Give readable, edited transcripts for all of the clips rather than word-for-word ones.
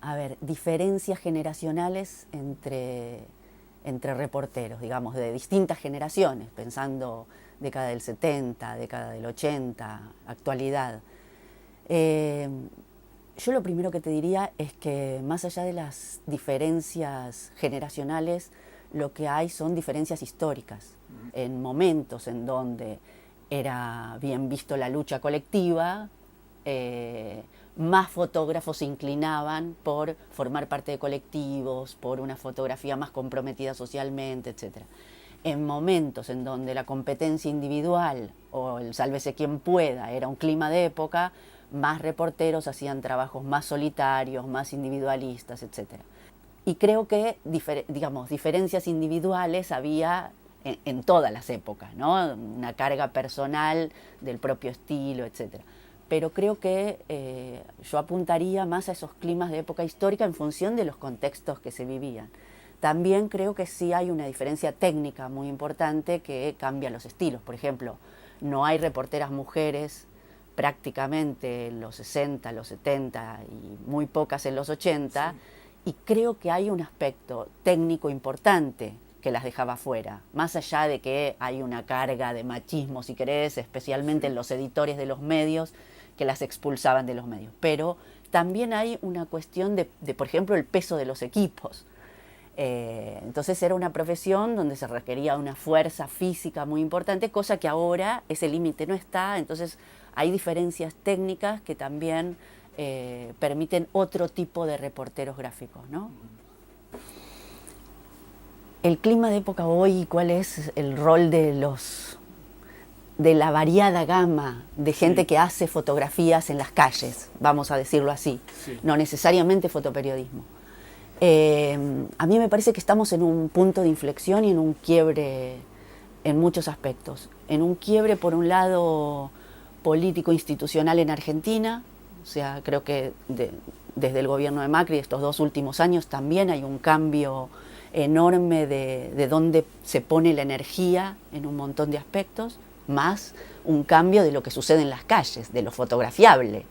a ver, diferencias generacionales entre reporteros, digamos, de distintas generaciones, pensando década del 70, década del 80, actualidad. Yo lo primero que te diría es que más allá de las diferencias generacionales, lo que hay son diferencias históricas, en momentos en donde era bien visto la lucha colectiva, más fotógrafos se inclinaban por formar parte de colectivos, por una fotografía más comprometida socialmente, etc. En momentos en donde la competencia individual o el sálvese quien pueda era un clima de época, más reporteros hacían trabajos más solitarios, más individualistas, etc. Y creo que, digamos, diferencias individuales había en todas las épocas, ¿no? Una carga personal del propio estilo, etc. Pero creo que yo apuntaría más a esos climas de época histórica en función de los contextos que se vivían. También creo que sí hay una diferencia técnica muy importante que cambia los estilos. Por ejemplo, no hay reporteras mujeres prácticamente en los 60, los 70 y muy pocas en los 80, sí. Y creo que hay un aspecto técnico importante que las dejaba fuera, más allá de que hay una carga de machismo, si querés, especialmente en los editores de los medios, que las expulsaban de los medios. Pero también hay una cuestión de por ejemplo, el peso de los equipos. Entonces era una profesión donde se requería una fuerza física muy importante, cosa que ahora ese límite no está. Entonces hay diferencias técnicas que también permiten otro tipo de reporteros gráficos, ¿no? El clima de época hoy, ¿cuál es el rol de la variada gama de gente que hace fotografías en las calles, vamos a decirlo así, no necesariamente fotoperiodismo? A mí me parece que estamos en un punto de inflexión y en un quiebre en muchos aspectos. En un quiebre, por un lado, político-institucional en Argentina, o sea, creo que desde el gobierno de Macri, estos 2 últimos años, también hay un cambio enorme de dónde se pone la energía en un montón de aspectos, más un cambio de lo que sucede en las calles, de lo fotografiable.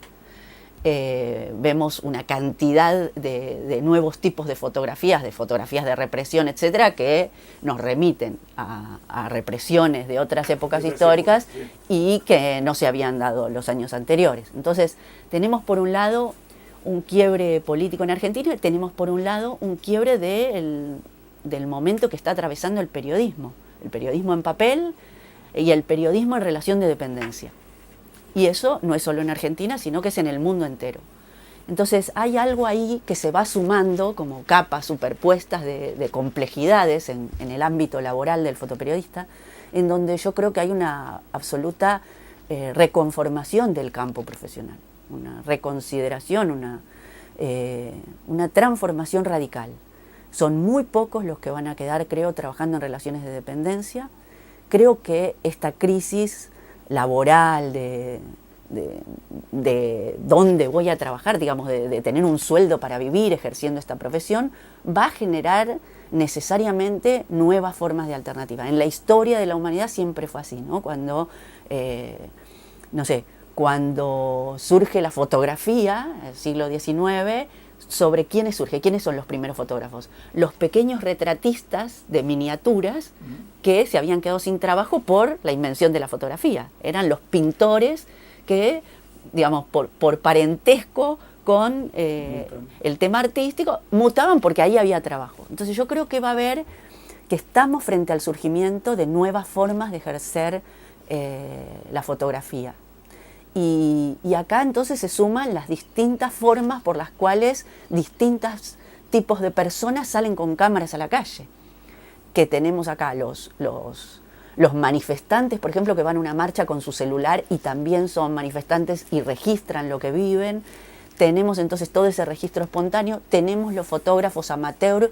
Vemos una cantidad de nuevos tipos de fotografías de represión, etcétera, que nos remiten a represiones de otras épocas históricas y que no se habían dado los años anteriores. Entonces, tenemos por un lado un quiebre político en Argentina y tenemos por un lado un quiebre del momento que está atravesando el periodismo en papel y el periodismo en relación de dependencia. Y eso no es solo en Argentina, sino que es en el mundo entero. Entonces hay algo ahí que se va sumando como capas superpuestas de complejidades en el ámbito laboral del fotoperiodista, en donde yo creo que hay una absoluta reconformación del campo profesional, una reconsideración, una transformación radical. Son muy pocos los que van a quedar, creo, trabajando en relaciones de dependencia. Creo que esta crisis laboral, de dónde voy a trabajar, digamos, de tener un sueldo para vivir ejerciendo esta profesión, va a generar necesariamente nuevas formas de alternativa. En la historia de la humanidad siempre fue así, ¿no? Cuando, cuando surge la fotografía, el siglo XIX, ¿sobre quiénes surge? ¿Quiénes son los primeros fotógrafos? Los pequeños retratistas de miniaturas que se habían quedado sin trabajo por la invención de la fotografía. Eran los pintores que, digamos, por parentesco con el tema artístico, mutaban porque ahí había trabajo. Entonces yo creo que va a haber, que estamos frente al surgimiento de nuevas formas de ejercer la fotografía. Y acá entonces se suman las distintas formas por las cuales distintos tipos de personas salen con cámaras a la calle. Que tenemos acá los manifestantes, por ejemplo, que van a una marcha con su celular y también son manifestantes y registran lo que viven. Tenemos entonces todo ese registro espontáneo. Tenemos los fotógrafos amateur,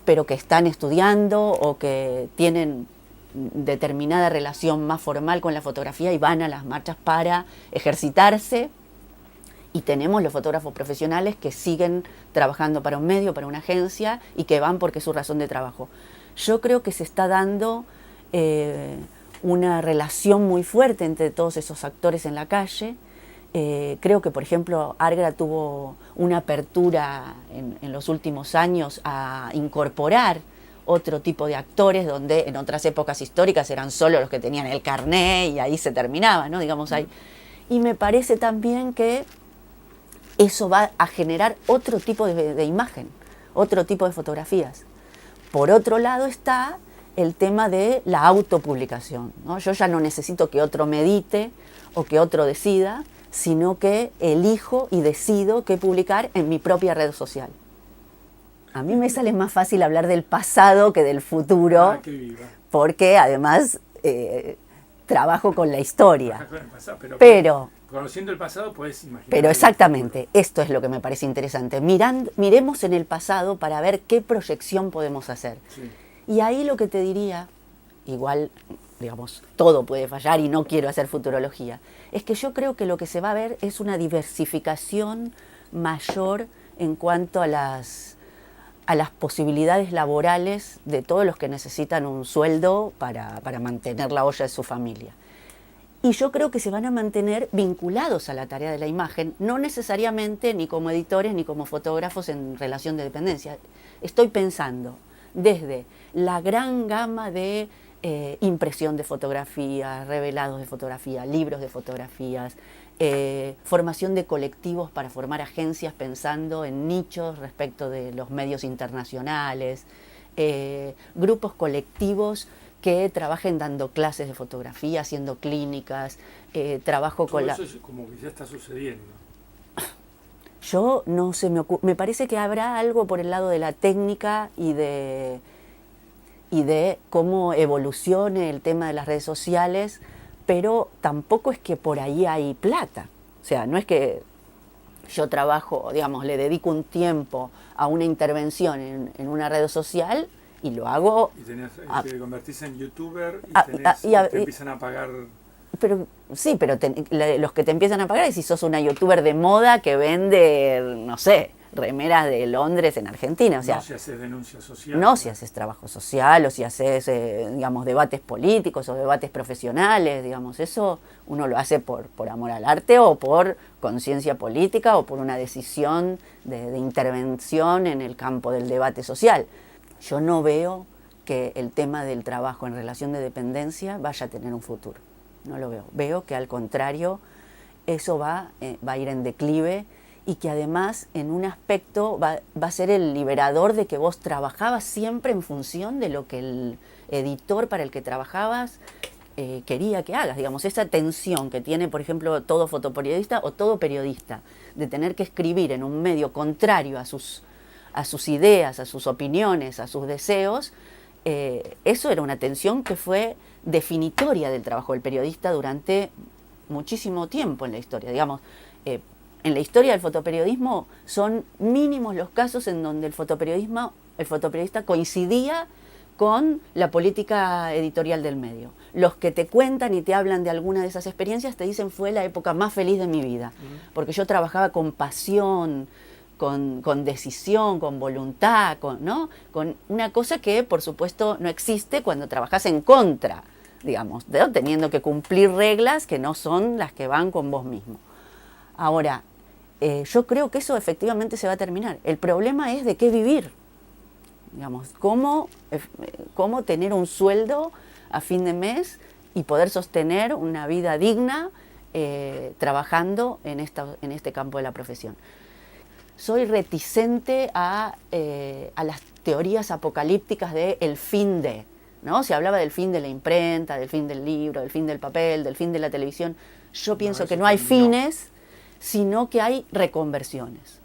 pero que están estudiando o que tienen determinada relación más formal con la fotografía y van a las marchas para ejercitarse. Y tenemos los fotógrafos profesionales que siguen trabajando para un medio, para una agencia y que van porque es su razón de trabajo. Yo creo que se está dando una relación muy fuerte entre todos esos actores en la calle Creo que, por ejemplo, Argra tuvo una apertura en los últimos años a incorporar otro tipo de actores, donde en otras épocas históricas eran solo los que tenían el carné y ahí se terminaba, ¿no? Digamos, ahí. Y me parece también que eso va a generar otro tipo de imagen, otro tipo de fotografías. Por otro lado está el tema de la autopublicación, ¿no? Yo ya no necesito que otro me edite o que otro decida, sino que elijo y decido qué publicar en mi propia red social. A mí me sale más fácil hablar del pasado que del futuro, porque además trabajo con la historia. Con el pasado, pero conociendo el pasado puedes imaginar. Pero exactamente, esto es lo que me parece interesante. Miremos en el pasado para ver qué proyección podemos hacer. Sí. Y ahí lo que te diría, igual, digamos, todo puede fallar y no quiero hacer futurología, es que yo creo que lo que se va a ver es una diversificación mayor en cuanto a las posibilidades laborales de todos los que necesitan un sueldo para mantener la olla de su familia. Y yo creo que se van a mantener vinculados a la tarea de la imagen, no necesariamente ni como editores ni como fotógrafos en relación de dependencia. Estoy pensando desde la gran gama de impresión de fotografías, revelados de fotografía, libros de fotografías, formación de colectivos para formar agencias pensando en nichos respecto de los medios internacionales, grupos colectivos que trabajen dando clases de fotografía, haciendo clínicas, trabajo todo con eso es como que ya está sucediendo. Yo no se me ocurre, me parece que habrá algo por el lado de la técnica y de cómo evolucione el tema de las redes sociales, pero tampoco es que por ahí hay plata. O sea, no es que yo trabajo, digamos, le dedico un tiempo a una intervención en una red social y lo hago. Y te convertís en youtuber y te empiezan a pagar. Pero sí, pero los que te empiezan a pagar es si sos una youtuber de moda que vende, no sé, remeras de Londres en Argentina. O sea, no si haces denuncia social. No si haces trabajo social o si haces, digamos, debates políticos o debates profesionales, digamos, eso uno lo hace por amor al arte o por conciencia política o por una decisión de intervención en el campo del debate social. Yo no veo que el tema del trabajo en relación de dependencia vaya a tener un futuro. No lo veo. Veo que al contrario eso va a ir en declive y que además en un aspecto va a ser el liberador de que vos trabajabas siempre en función de lo que el editor para el que trabajabas quería que hagas. Digamos, esa tensión que tiene, por ejemplo, todo fotoperiodista o todo periodista de tener que escribir en un medio contrario a sus ideas, a sus opiniones, a sus deseos, eso era una tensión que fue definitoria del trabajo del periodista durante muchísimo tiempo en la historia. Digamos, en la historia del fotoperiodismo son mínimos los casos en donde el fotoperiodista coincidía con la política editorial del medio. Los que te cuentan y te hablan de alguna de esas experiencias te dicen fue la época más feliz de mi vida, porque yo trabajaba con pasión, con decisión, con voluntad, ¿no? Con una cosa que por supuesto no existe cuando trabajas en contra, digamos, ¿no? Teniendo que cumplir reglas que no son las que van con vos mismo. Ahora, yo creo que eso efectivamente se va a terminar. El problema es de qué vivir, digamos, cómo tener un sueldo a fin de mes y poder sostener una vida digna trabajando en este campo de la profesión. Soy reticente a las teorías apocalípticas de el fin de, ¿no? Se hablaba del fin de la imprenta, del fin del libro, del fin del papel, del fin de la televisión. Yo pienso que no hay fines, sino que hay reconversiones.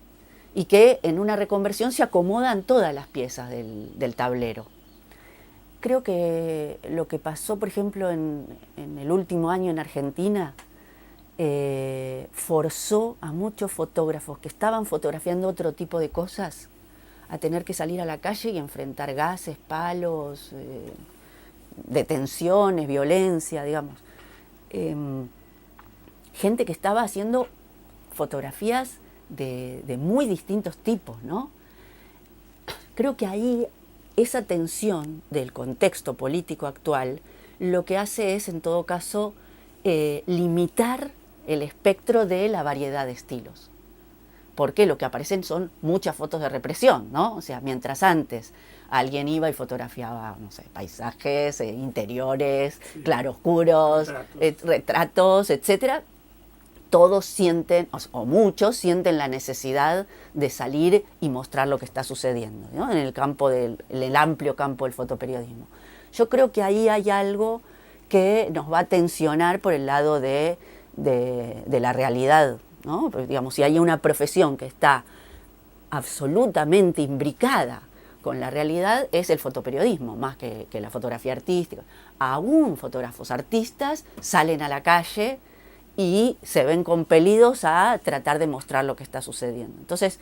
Y que en una reconversión se acomodan todas las piezas del tablero. Creo que lo que pasó, por ejemplo, en el último año en Argentina, forzó a muchos fotógrafos que estaban fotografiando otro tipo de cosas a tener que salir a la calle y enfrentar gases, palos, detenciones, violencia, digamos. Gente que estaba haciendo fotografías de muy distintos tipos, ¿no? Creo que ahí esa tensión del contexto político actual lo que hace es, en todo caso, limitar el espectro de la variedad de estilos. Porque lo que aparecen son muchas fotos de represión, ¿no? O sea, mientras antes alguien iba y fotografiaba, no sé, paisajes, interiores, sí, claroscuros, retratos, etcétera, todos sienten, o muchos sienten la necesidad de salir y mostrar lo que está sucediendo, ¿no? En el campo el amplio campo del fotoperiodismo. Yo creo que ahí hay algo que nos va a tensionar por el lado de la realidad, ¿no? Porque, digamos, si hay una profesión que está absolutamente imbricada con la realidad, es el fotoperiodismo, más que la fotografía artística. Aún fotógrafos artistas salen a la calle y se ven compelidos a tratar de mostrar lo que está sucediendo. Entonces,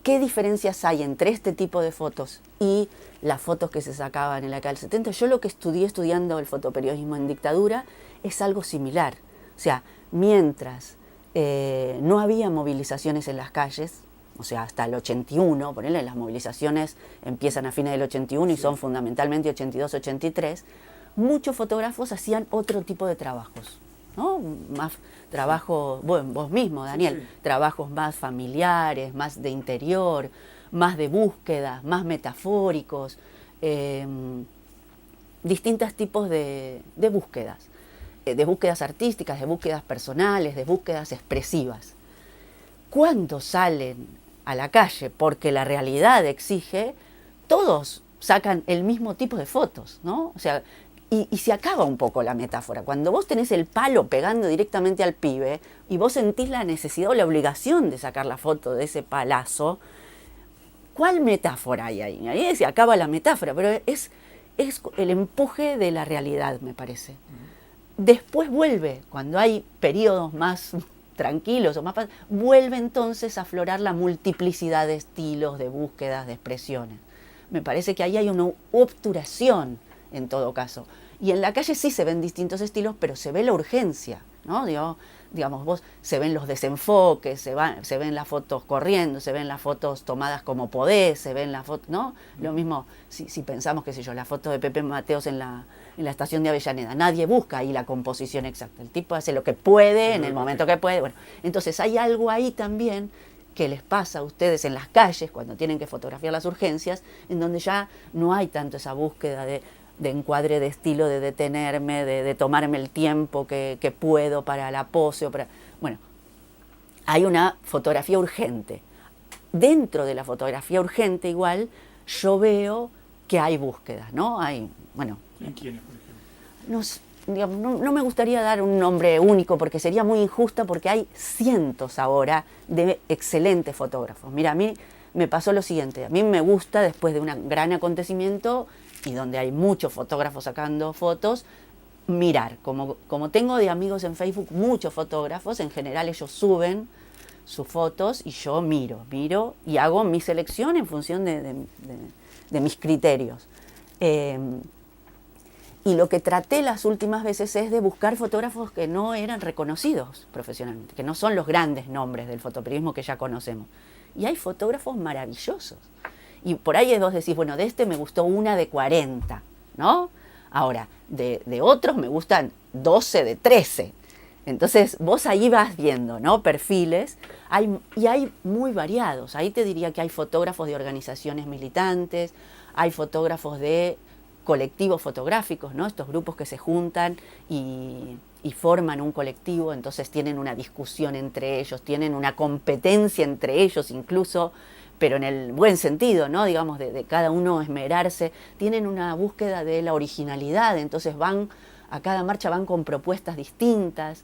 ¿qué diferencias hay entre este tipo de fotos y las fotos que se sacaban en la década del 70? Yo lo que estudiando el fotoperiodismo en dictadura es algo similar. O sea, mientras no había movilizaciones en las calles, o sea, hasta el 81, ponele, las movilizaciones empiezan a fines del 81 y son fundamentalmente 82, 83, muchos fotógrafos hacían otro tipo de trabajos, ¿no? Más trabajo, bueno, vos mismo, Daniel, trabajos más familiares, más de interior, más de búsqueda, más metafóricos, distintos tipos de búsquedas artísticas, de búsquedas personales, de búsquedas expresivas. Cuando salen a la calle, porque la realidad exige, todos sacan el mismo tipo de fotos, ¿no? O sea, y se acaba un poco la metáfora. Cuando vos tenés el palo pegando directamente al pibe y vos sentís la necesidad o la obligación de sacar la foto de ese palazo, ¿cuál metáfora hay ahí? Ahí se acaba la metáfora, pero es el empuje de la realidad, me parece. Después vuelve, cuando hay periodos más tranquilos o más vuelve entonces a aflorar la multiplicidad de estilos, de búsquedas, de expresiones. Me parece que ahí hay una obturación en todo caso. Y en la calle sí se ven distintos estilos, pero se ve la urgencia, ¿no? Digamos, vos se ven los desenfoques, se ven las fotos corriendo, se ven las fotos tomadas como podés, se ven las fotos, ¿no? Lo mismo si pensamos, qué sé yo, la foto de Pepe Mateos en la estación de Avellaneda. Nadie busca ahí la composición exacta. El tipo hace lo que puede en el momento que puede. Bueno, entonces hay algo ahí también que les pasa a ustedes en las calles cuando tienen que fotografiar las urgencias, en donde ya no hay tanto esa búsqueda de encuadre, de estilo, de detenerme, de tomarme el tiempo que puedo para la pose. Bueno, hay una fotografía urgente. Dentro de la fotografía urgente igual, yo veo que hay búsquedas, ¿no? Hay, bueno... ¿En quiénes, por ejemplo? No me gustaría dar un nombre único porque sería muy injusto, porque hay cientos ahora de excelentes fotógrafos. Mira, a mí me pasó lo siguiente. A mí me gusta, después de un gran acontecimiento y donde hay muchos fotógrafos sacando fotos, mirar. Como tengo de amigos en Facebook muchos fotógrafos, en general ellos suben sus fotos y yo miro y hago mi selección en función de mis criterios. Y lo que traté las últimas veces es de buscar fotógrafos que no eran reconocidos profesionalmente, que no son los grandes nombres del fotoperiodismo que ya conocemos. Y hay fotógrafos maravillosos. Y por ahí vos decís, bueno, de este me gustó una de 40, ¿no? Ahora, de otros me gustan 12 de 13. Entonces vos ahí vas viendo, ¿no? Perfiles, y hay muy variados. Ahí te diría que hay fotógrafos de organizaciones militantes, hay fotógrafos de colectivos fotográficos, ¿no? Estos grupos que se juntan y forman un colectivo, entonces tienen una discusión entre ellos, tienen una competencia entre ellos incluso, pero en el buen sentido, ¿no? Digamos, de cada uno esmerarse, tienen una búsqueda de la originalidad, entonces a cada marcha van con propuestas distintas.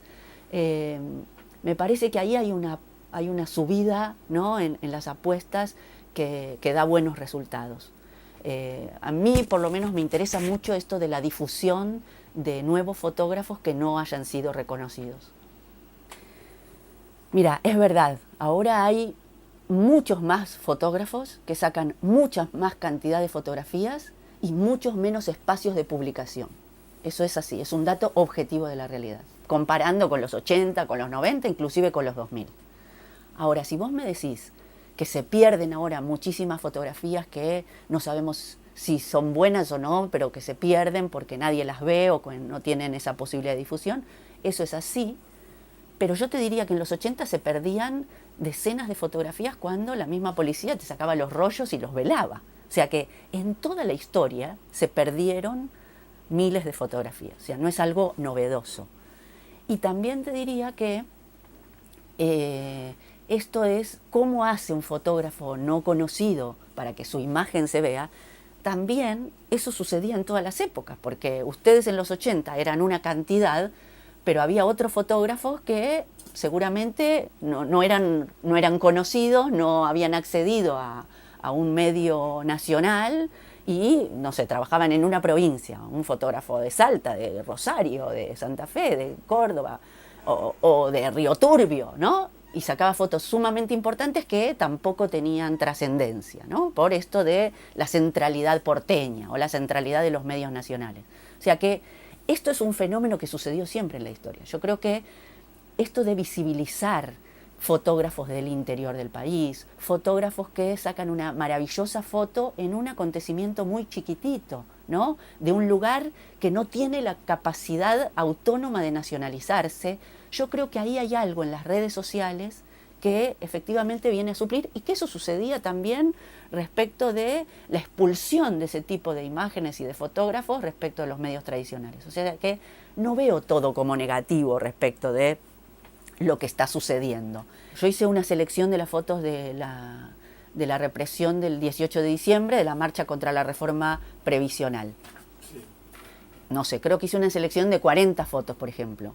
Me parece que ahí hay una subida, ¿no? en las apuestas que da buenos resultados. A mí por lo menos me interesa mucho esto de la difusión de nuevos fotógrafos que no hayan sido reconocidos. Mira, es verdad, ahora hay muchos más fotógrafos que sacan mucha más cantidad de fotografías y muchos menos espacios de publicación. Eso es así, es un dato objetivo de la realidad, comparando con los 80, con los 90, inclusive con los 2000. Ahora, si vos me decís que se pierden ahora muchísimas fotografías que no sabemos si son buenas o no, pero que se pierden porque nadie las ve o que no tienen esa posibilidad de difusión, eso es así, Pero yo te diría que en los 80 se perdían decenas de fotografías cuando la misma policía te sacaba los rollos y los velaba. O sea que en toda la historia se perdieron miles de fotografías. O sea, no es algo novedoso. Y también te diría que esto es cómo hace un fotógrafo no conocido para que su imagen se vea. También eso sucedía en todas las épocas, porque ustedes en los 80 eran una cantidad, pero había otros fotógrafos que seguramente no eran conocidos, no habían accedido a un medio nacional y, no sé, trabajaban en una provincia, un fotógrafo de Salta, de Rosario, de Santa Fe, de Córdoba o de Río Turbio, ¿no? Y sacaba fotos sumamente importantes que tampoco tenían trascendencia, ¿no? Por esto de la centralidad porteña o la centralidad de los medios nacionales. O sea que esto es un fenómeno que sucedió siempre en la historia. Yo creo que esto de visibilizar fotógrafos del interior del país, fotógrafos que sacan una maravillosa foto en un acontecimiento muy chiquitito, ¿no? De un lugar que no tiene la capacidad autónoma de nacionalizarse. Yo creo que ahí hay algo en las redes sociales que efectivamente viene a suplir, y que eso sucedía también respecto de la expulsión de ese tipo de imágenes y de fotógrafos respecto de los medios tradicionales. O sea que no veo todo como negativo respecto de lo que está sucediendo. Yo hice una selección de las fotos de la represión del 18 de diciembre, de la marcha contra la reforma previsional. Sí. No sé, creo que hice una selección de 40 fotos, por ejemplo.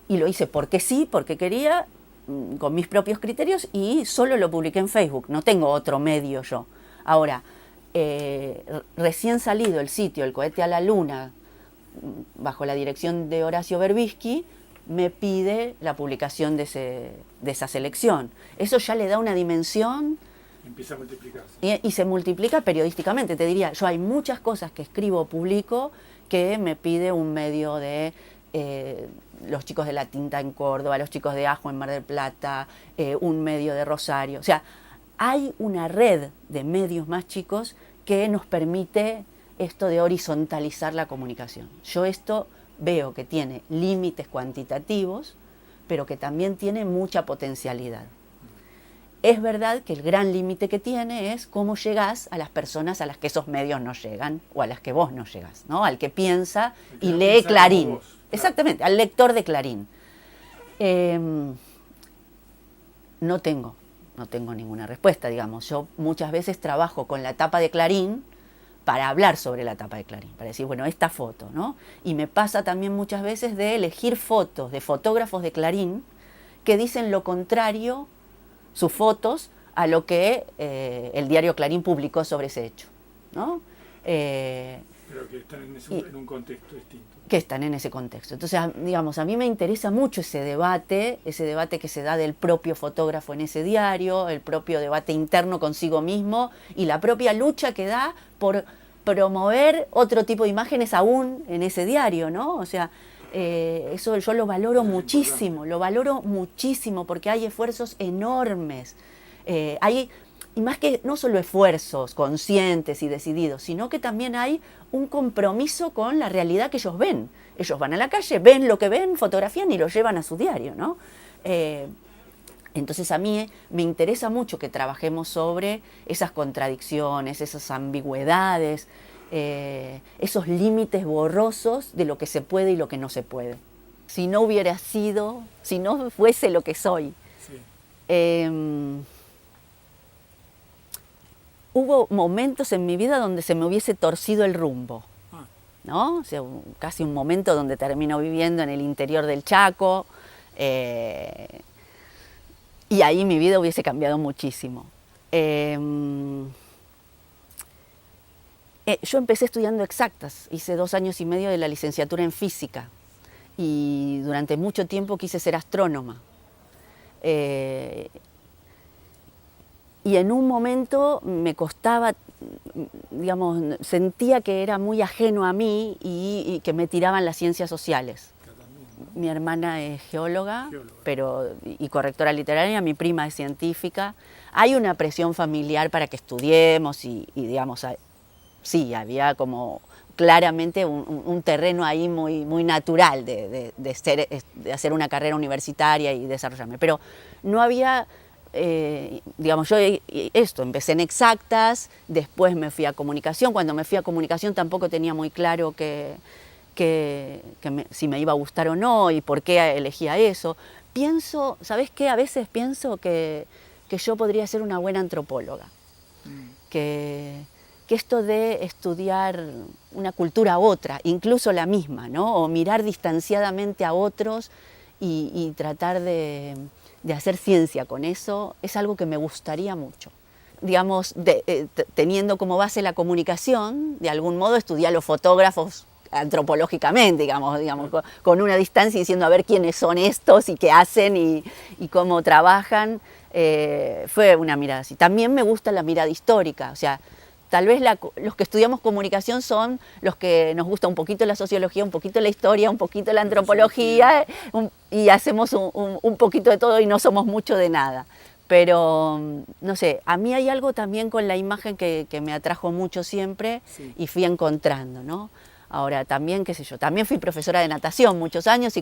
Y lo hice porque sí, porque quería, con mis propios criterios, y solo lo publiqué en Facebook. No tengo otro medio yo. Ahora, recién salido el sitio El Cohete a la Luna, bajo la dirección de Horacio Berbisky, me pide la publicación de esa selección. Eso ya le da una dimensión. Empieza a multiplicarse. Y se multiplica periodísticamente. Te diría, yo hay muchas cosas que escribo o publico que me pide un medio de los chicos de La Tinta en Córdoba, los chicos de Ajo en Mar del Plata, un medio de Rosario. O sea, hay una red de medios más chicos que nos permite esto de horizontalizar la comunicación. Yo esto veo que tiene límites cuantitativos, pero que también tiene mucha potencialidad. Es verdad que el gran límite que tiene es cómo llegás a las personas a las que esos medios no llegan, o a las que vos no llegás, ¿no? Al que piensa y lee Clarín. Vos, claro. Exactamente, al lector de Clarín. No tengo ninguna respuesta, digamos. Yo muchas veces trabajo con la tapa de Clarín para hablar sobre la tapa de Clarín, para decir, bueno, esta foto, ¿no? Y me pasa también muchas veces de elegir fotos de fotógrafos de Clarín que dicen lo contrario, sus fotos, a lo que el diario Clarín publicó sobre ese hecho, ¿no? Pero que están en un contexto distinto. Que están en ese contexto. Entonces, digamos, a mí me interesa mucho ese debate que se da del propio fotógrafo en ese diario, el propio debate interno consigo mismo y la propia lucha que da por promover otro tipo de imágenes aún en ese diario, ¿no? O sea, eso yo lo valoro muchísimo porque hay esfuerzos enormes. Y más que no solo esfuerzos conscientes y decididos, sino que también hay un compromiso con la realidad que ellos ven. Ellos van a la calle, ven lo que ven, fotografían y lo llevan a su diario, ¿no? Entonces a mí me interesa mucho que trabajemos sobre esas contradicciones, esas ambigüedades, esos límites borrosos de lo que se puede y lo que no se puede. Si no hubiera sido, si no fuese lo que soy, sí. Hubo momentos en mi vida donde se me hubiese torcido el rumbo, ¿no? O sea, casi un momento donde termino viviendo en el interior del Chaco, y ahí mi vida hubiese cambiado muchísimo. Yo empecé estudiando exactas, hice 2 años y medio de la licenciatura en física, y durante mucho tiempo quise ser astrónoma. Y en un momento me costaba, digamos, sentía que era muy ajeno a mí y que me tiraban las ciencias sociales. Mi hermana es geóloga, y correctora literaria, mi prima es científica. Hay una presión familiar para que estudiemos y digamos, sí, había como claramente un terreno ahí muy natural de hacer una carrera universitaria y desarrollarme. Pero no había, digamos, yo empecé en exactas, después me fui a comunicación. Cuando me fui a comunicación tampoco tenía muy claro si me iba a gustar o no y por qué elegía eso. Pienso, ¿sabes qué? A veces pienso que yo podría ser una buena antropóloga. Que esto de estudiar una cultura a otra, incluso la misma, ¿no? O mirar distanciadamente a otros y tratar de hacer ciencia con eso, es algo que me gustaría mucho. Digamos, teniendo como base la comunicación, de algún modo estudiar a los fotógrafos antropológicamente, digamos con una distancia, diciendo a ver quiénes son estos y qué hacen y cómo trabajan. Fue una mirada así. También me gusta la mirada histórica, o sea, tal vez los que estudiamos comunicación son los que nos gusta un poquito la sociología, un poquito la historia, un poquito la antropología, y hacemos un poquito de todo y no somos mucho de nada. Pero, no sé, a mí hay algo también con la imagen que me atrajo mucho siempre y fui encontrando, ¿no? Ahora, también, qué sé yo, también fui profesora de natación muchos años y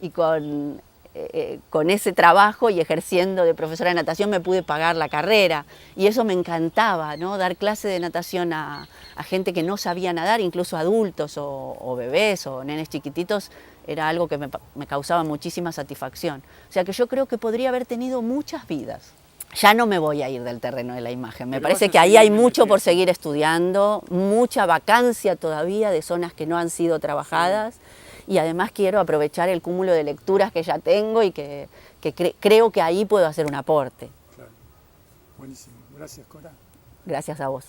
con ese trabajo y ejerciendo de profesora de natación me pude pagar la carrera y eso me encantaba, ¿no? Dar clase de natación a gente que no sabía nadar, incluso adultos o bebés o nenes chiquititos, era algo que me causaba muchísima satisfacción. O sea que yo creo que podría haber tenido muchas vidas. Ya no me voy a ir del terreno de la imagen, me parece que ahí hay mucho por seguir estudiando, mucha vacancia todavía de zonas que no han sido trabajadas. Y además quiero aprovechar el cúmulo de lecturas que ya tengo y que creo que ahí puedo hacer un aporte. Claro. Buenísimo. Gracias, Cora. Gracias a vos.